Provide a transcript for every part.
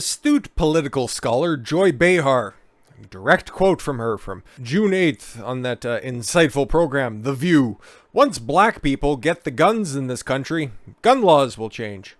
Astute political scholar Joy Behar. Direct quote from her from June 8th on that insightful program, The View. Once black people get the guns in this country, gun laws will change.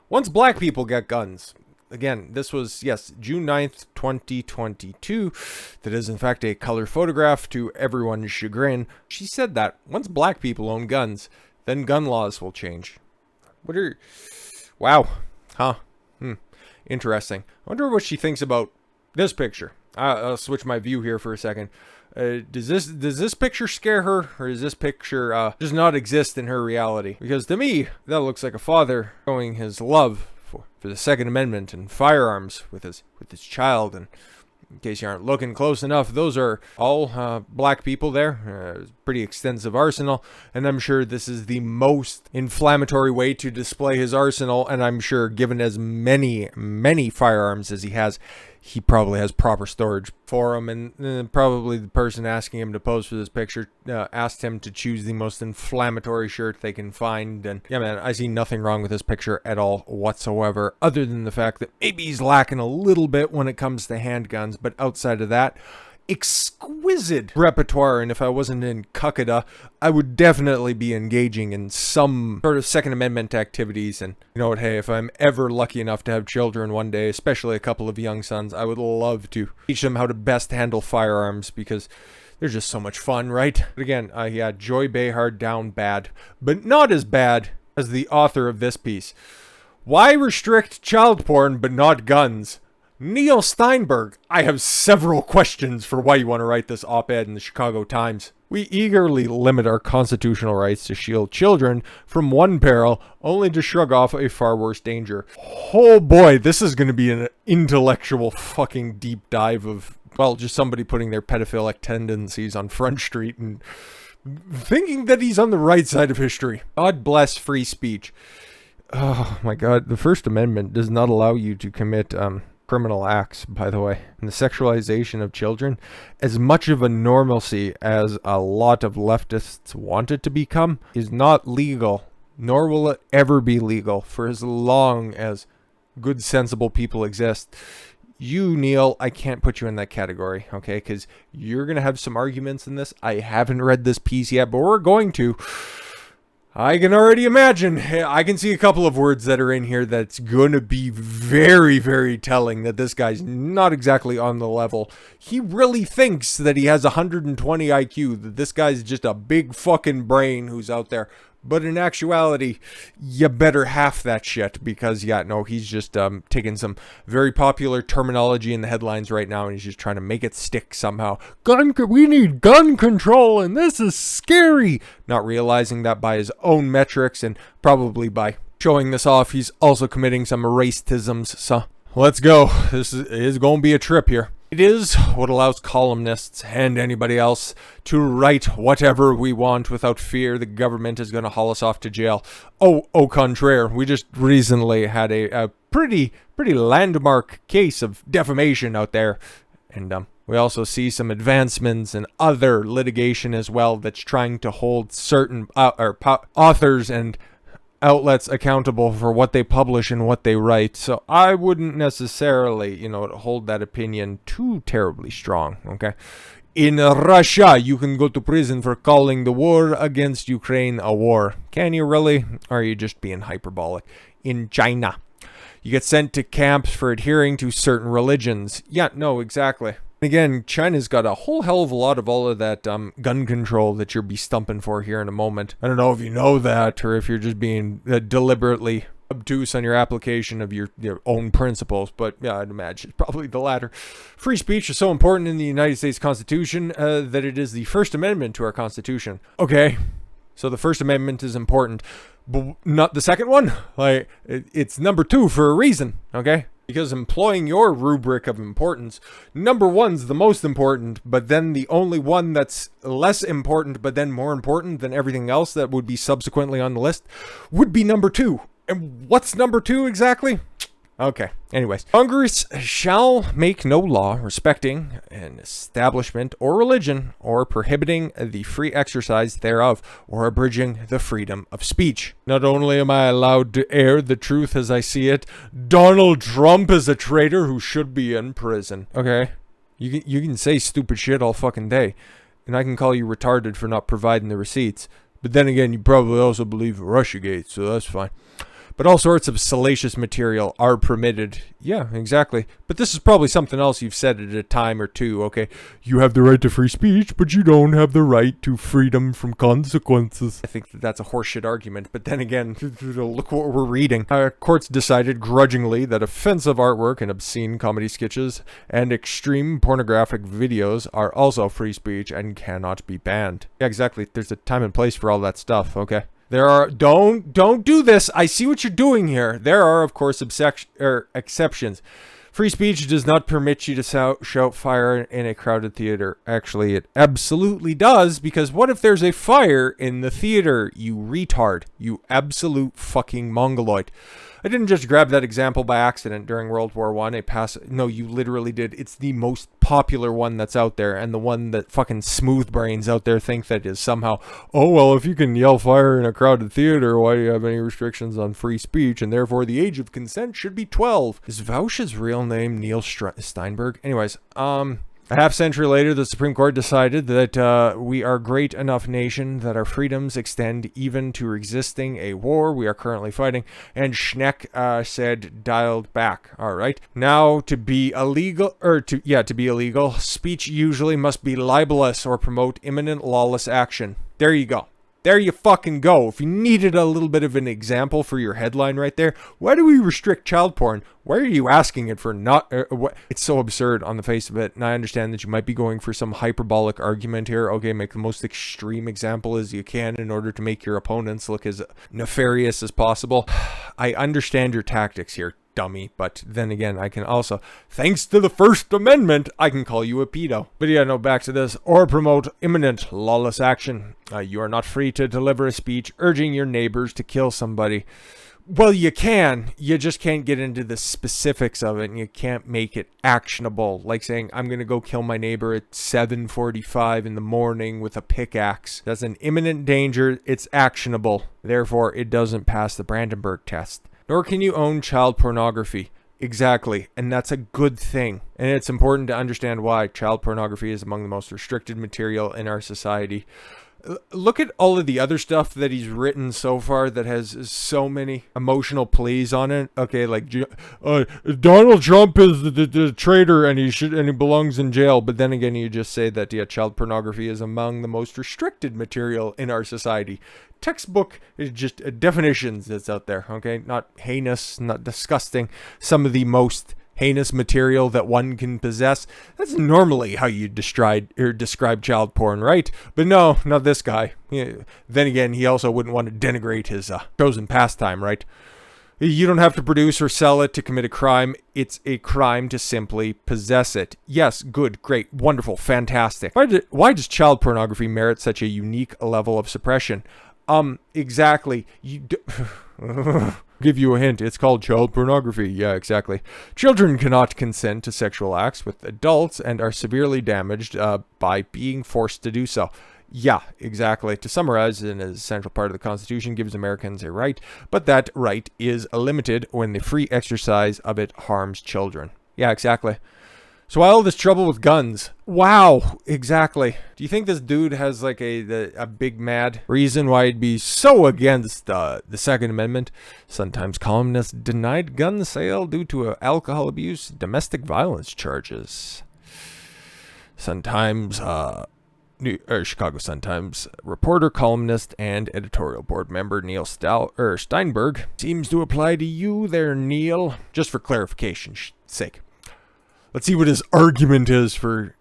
Once black people get guns. Again, this was, yes, June 9th, 2022. That is, in fact, a color photograph to everyone's chagrin. She said that. Once black people own guns, then gun laws will change. What are... Wow. Huh. Interesting. I wonder what she thinks about this picture. I'll switch my view here for a second. Does this picture scare her, or does this picture does not exist in her reality? Because to me, that looks like a father showing his love for the Second Amendment and firearms with his child. And in case you aren't looking close enough, those are all black people there. Pretty extensive arsenal, and I'm sure this is the most inflammatory way to display his arsenal. And I'm sure, given as many firearms as he has, he probably has proper storage for them. And probably the person asking him to pose for this picture asked him to choose the most inflammatory shirt they can find. And yeah, man, I see nothing wrong with this picture at all whatsoever, other than the fact that maybe he's lacking a little bit when it comes to handguns. But outside of that, exquisite repertoire. And if I wasn't in Cuckada, I would definitely be engaging in some sort of Second Amendment activities. And you know what, hey, if I'm ever lucky enough to have children one day, especially a couple of young sons, I would love to teach them how to best handle firearms, because they're just so much fun, right? But again, yeah, Joy Behar down bad, but not as bad as the author of this piece. Why restrict child porn but not guns? Neil Steinberg, I have several questions for why you want to write this op-ed in the Chicago Times. We eagerly limit our constitutional rights to shield children from one peril, only to shrug off a far worse danger. Oh boy, this is going to be an intellectual fucking deep dive of, well, just somebody putting their pedophilic tendencies on Front Street and thinking that he's on the right side of history. God bless free speech. Oh my God, the First Amendment does not allow you to commit, criminal acts, by the way. And the sexualization of children, as much of a normalcy as a lot of leftists want it to become, is not legal, nor will it ever be legal for as long as good, sensible people exist. You, Neil, I can't put you in that category, okay? Because you're going to have some arguments in this. I haven't read this piece yet, but we're going to. I can already imagine. I can see a couple of words that are in here that's going to be very, very telling that this guy's not exactly on the level. He really thinks that he has 120 IQ, that this guy's just a big fucking brain who's out there. But in actuality, you better half that shit, because, yeah, no, he's just taking some very popular terminology in the headlines right now, and he's just trying to make it stick somehow. We need gun control, and this is scary. Not realizing that by his own metrics, and probably by showing this off, he's also committing some racisms. So let's go. This is going to be a trip here. It is what allows columnists and anybody else to write whatever we want without fear the government is going to haul us off to jail. Au contraire, we just recently had a pretty landmark case of defamation out there. And we also see some advancements in other litigation as well that's trying to hold certain authors and outlets accountable for what they publish and what they write. So I wouldn't necessarily, hold that opinion too terribly strong, okay? In Russia, you can go to prison for calling the war against Ukraine a war. Can you really? Or are you just being hyperbolic? In China, you get sent to camps for adhering to certain religions. Yeah, no, exactly. Again, China's got a whole hell of a lot of all of that gun control that you'll be stumping for here in a moment. I don't know if you know that, or if you're just being deliberately obtuse on your application of your own principles, but yeah, I'd imagine probably the latter. Free speech is so important in the United States Constitution that it is the First Amendment to our Constitution. Okay, so the First Amendment is important, but not the second one? Like, it's number 2 for a reason, okay? Because employing your rubric of importance, number 1's the most important, but then the only one that's less important, but then more important than everything else that would be subsequently on the list, would be number 2. And what's number 2 exactly? Okay. Anyways, Congress shall make no law respecting an establishment or religion or prohibiting the free exercise thereof or abridging the freedom of speech. Not only am I allowed to air the truth as I see it, Donald Trump is a traitor who should be in prison. Okay. You can say stupid shit all fucking day, and I can call you retarded for not providing the receipts. But then again, you probably also believe Russiagate, so that's fine. But all sorts of salacious material are permitted. Yeah, exactly. But this is probably something else you've said at a time or two, okay? You have the right to free speech, but you don't have the right to freedom from consequences. I think that that's a horseshit argument, but then again, look what we're reading. Courts decided grudgingly that offensive artwork and obscene comedy sketches and extreme pornographic videos are also free speech and cannot be banned. Yeah, exactly. There's a time and place for all that stuff, okay? There are, don't do this. I see what you're doing here. There are, of course, exceptions. Free speech does not permit you to shout fire in a crowded theater. Actually, it absolutely does, because what if there's a fire in the theater, you retard? You absolute fucking mongoloid. I didn't just grab that example by accident during World War I. No, you literally did. It's the most popular one that's out there, and the one that fucking smooth brains out there think that is somehow, oh, well, if you can yell fire in a crowded theater, why do you have any restrictions on free speech? And therefore, the age of consent should be 12. Is Vauch's real name Neil Steinberg? Anyways, a half-century later, the Supreme Court decided that we are a great enough nation that our freedoms extend even to resisting a war we are currently fighting, and Schneck said dialed back. All right. Now, to be illegal, speech usually must be libelous or promote imminent lawless action. There you go. There you fucking go. If you needed a little bit of an example for your headline right there, why do we restrict child porn? Why are you asking it for not... what? It's so absurd on the face of it, and I understand that you might be going for some hyperbolic argument here. Okay, make the most extreme example as you can in order to make your opponents look as nefarious as possible. I understand your tactics here, dummy, but then again, I can also, thanks to the First Amendment, I can call you a pedo. But yeah, no, back to this. Or promote imminent lawless action. You are not free to deliver a speech urging your neighbors to kill somebody. Well, you can. You just can't get into the specifics of it, and you can't make it actionable. Like saying, I'm going to go kill my neighbor at 7:45 in the morning with a pickaxe. That's an imminent danger. It's actionable. Therefore, it doesn't pass the Brandenburg test. Nor can you own child pornography. Exactly, and that's a good thing. And it's important to understand why child pornography is among the most restricted material in our society. Look at all of the other stuff that he's written so far that has so many emotional pleas on it. Okay, like Donald Trump is the traitor and he belongs in jail. But then again, you just say that child pornography is among the most restricted material in our society. Textbook is just definitions that's out there. Okay, not heinous, not disgusting. Some of the most heinous material that one can possess. That's normally how you describe child porn, right? But no, not this guy. Then again, he also wouldn't want to denigrate his chosen pastime, right? You don't have to produce or sell it to commit a crime. It's a crime to simply possess it. Yes, good, great, wonderful, fantastic. Why does child pornography merit such a unique level of suppression? Exactly. Give you a hint. It's called child pornography. Yeah, exactly. Children cannot consent to sexual acts with adults and are severely damaged by being forced to do so. Yeah, exactly. To summarize, an essential part of the Constitution gives Americans a right, but that right is limited when the free exercise of it harms children. Yeah, exactly. So why all this trouble with guns? Wow, exactly. Do you think this dude has like a big mad reason why he'd be so against the Second Amendment? Sun-Times columnist denied gun sale due to alcohol abuse, domestic violence charges. Sun-Times, Chicago Sun-Times reporter, columnist, and editorial board member Neil Steinberg seems to apply to you there, Neil. Just for clarification's sake. Let's see what his argument is for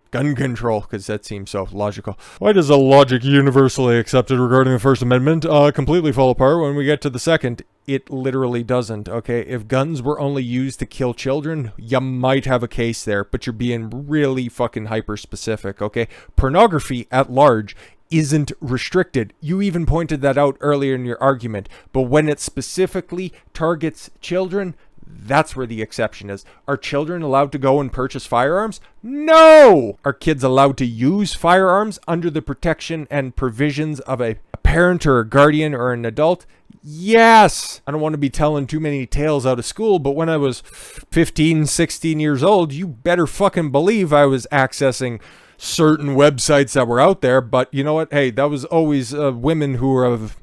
gun control, because that seems so logical. Why does the logic universally accepted regarding the First Amendment completely fall apart when we get to the Second? It literally doesn't, okay? If guns were only used to kill children, you might have a case there, but you're being really fucking hyper-specific, okay? Pornography at large isn't restricted. You even pointed that out earlier in your argument, but when it specifically targets children, That's where the exception is. Are children allowed to go and purchase firearms? No! Are kids allowed to use firearms under the protection and provisions of a parent or a guardian or an adult? Yes! I don't want to be telling too many tales out of school, but when I was 15, 16 years old, you better fucking believe I was accessing certain websites that were out there. But you know what? Hey, that was always women who were of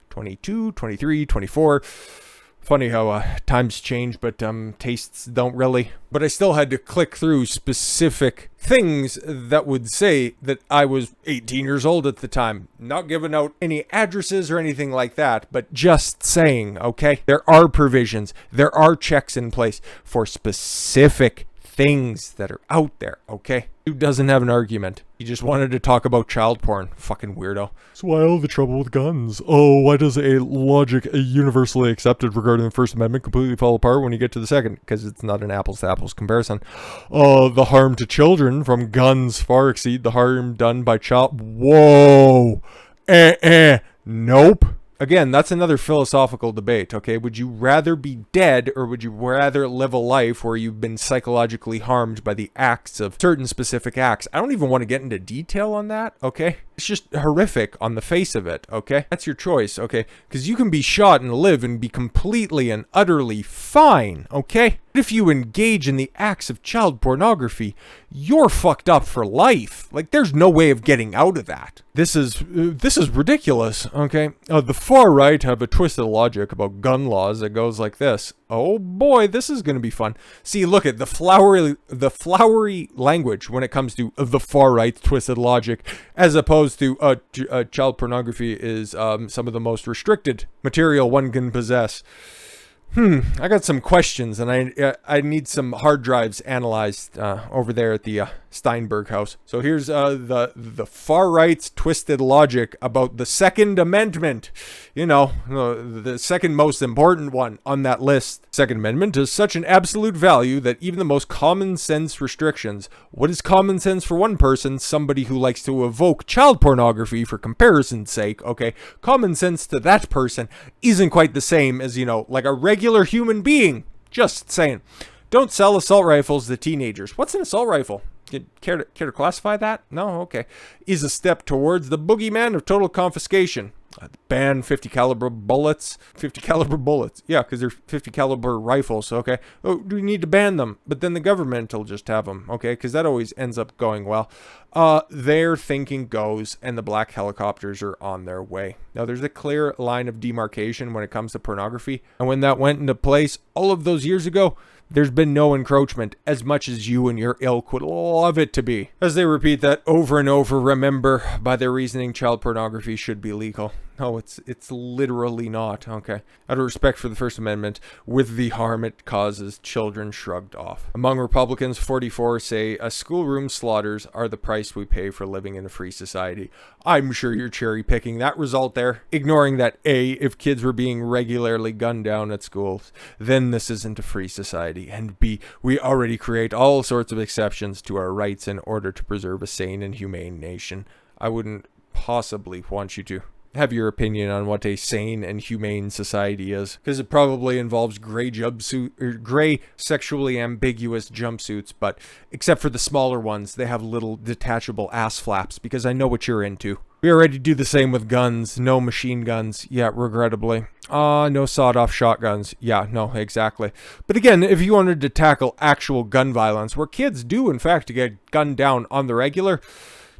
22, 23, 24. Funny how times change, but tastes don't really. But I still had to click through specific things that would say that I was 18 years old at the time. Not giving out any addresses or anything like that, but just saying, okay? There are provisions. There are checks in place for specific things that are out there, okay? Who doesn't have an argument? He just wanted to talk about child porn. Fucking weirdo. So why all the trouble with guns? Oh, why does a logic universally accepted regarding the First Amendment completely fall apart when you get to the second? Because it's not an apples-to-apples comparison. The harm to children from guns far exceed the harm done by child... Whoa! Nope. Again, that's another philosophical debate, okay? Would you rather be dead or would you rather live a life where you've been psychologically harmed by the acts of certain specific acts? I don't even want to get into detail on that, okay? It's just horrific on the face of it, okay? That's your choice, okay? Because you can be shot and live and be completely and utterly fine, okay? But if you engage in the acts of child pornography, you're fucked up for life. Like, there's no way of getting out of that. This is ridiculous, okay? The far right have a twisted logic about gun laws that goes like this. Oh boy, this is going to be fun. See, look at the flowery language when it comes to the far right twisted logic, as opposed to child pornography is some of the most restricted material one can possess. I got some questions, and I need some hard drives analyzed over there at the Steinberg house. So here's the far right's twisted logic about the Second Amendment. You know, the second most important one on that list. Second Amendment is such an absolute value that even the most common sense restrictions. What is common sense for one person? Somebody who likes to evoke child pornography for comparison's sake. Okay, common sense to that person isn't quite the same as, you know, like a regular human being. Just saying. Don't sell assault rifles to teenagers. What's an assault rifle? Care to classify that? No? Okay. Is a step towards the boogeyman of total confiscation. Ban 50 caliber bullets. 50 caliber bullets. Yeah, because they're 50 caliber rifles. Okay. Oh, do we need to ban them? But then the government will just have them. Okay, because that always ends up going well. Their thinking goes, and the black helicopters are on their way. Now, there's a clear line of demarcation when it comes to pornography. And when that went into place all of those years ago, there's been no encroachment, as much as you and your ilk would love it to be. As they repeat that over and over, remember, by their reasoning, child pornography should be legal. No, it's literally not, okay? Out of respect for the First Amendment, with the harm it causes, children shrugged off. Among Republicans, 44 say, schoolroom slaughters are the price we pay for living in a free society. I'm sure you're cherry picking that result there, ignoring that A, if kids were being regularly gunned down at schools, then this isn't a free society, and B, we already create all sorts of exceptions to our rights in order to preserve a sane and humane nation. I wouldn't possibly want you to have your opinion on what a sane and humane society is, because it probably involves gray sexually ambiguous jumpsuits, but except for the smaller ones, they have little detachable ass flaps, because I know what you're into. We already do the same with guns. No machine guns. Yeah, regrettably. No sawed-off shotguns. Yeah, no, exactly. But again, if you wanted to tackle actual gun violence, where kids do, in fact, get gunned down on the regular,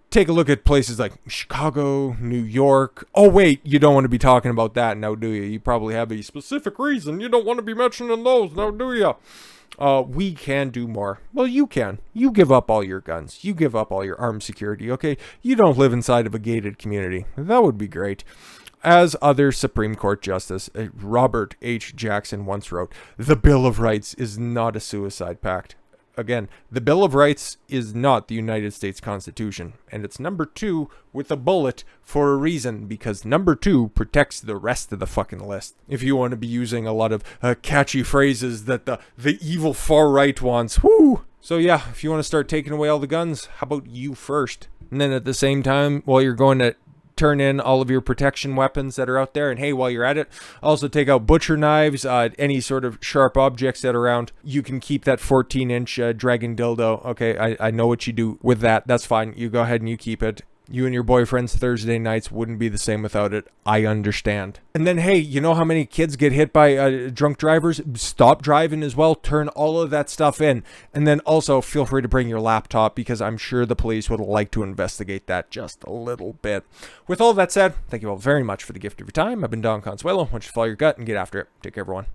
take a look at places like Chicago, New York. Oh, wait, you don't want to be talking about that now, do you? You probably have a specific reason you don't want to be mentioning those now, do you? We can do more. Well, you can. You give up all your guns. You give up all your armed security, okay? You don't live inside of a gated community. That would be great. As other Supreme Court Justice Robert H. Jackson once wrote, the Bill of Rights is not a suicide pact. Again, the Bill of Rights is not the United States Constitution, and it's number 2 with a bullet for a reason, because number 2 protects the rest of the fucking list. If you want to be using a lot of catchy phrases that the evil far right wants, whoo! So yeah, if you want to start taking away all the guns, how about you first? And then at the same time, while you're going to turn in all of your protection weapons that are out there. And hey, while you're at it, also take out butcher knives, any sort of sharp objects that are around. You can keep that 14-inch dragon dildo. Okay, I know what you do with that. That's fine. You go ahead and you keep it. You and your boyfriend's Thursday nights wouldn't be the same without it. I understand. And then, hey, you know how many kids get hit by drunk drivers? Stop driving as well. Turn all of that stuff in. And then also feel free to bring your laptop, because I'm sure the police would like to investigate that just a little bit. With all that said, thank you all very much for the gift of your time. I've been Don Consuelo. Why don't you follow your gut and get after it. Take care, everyone.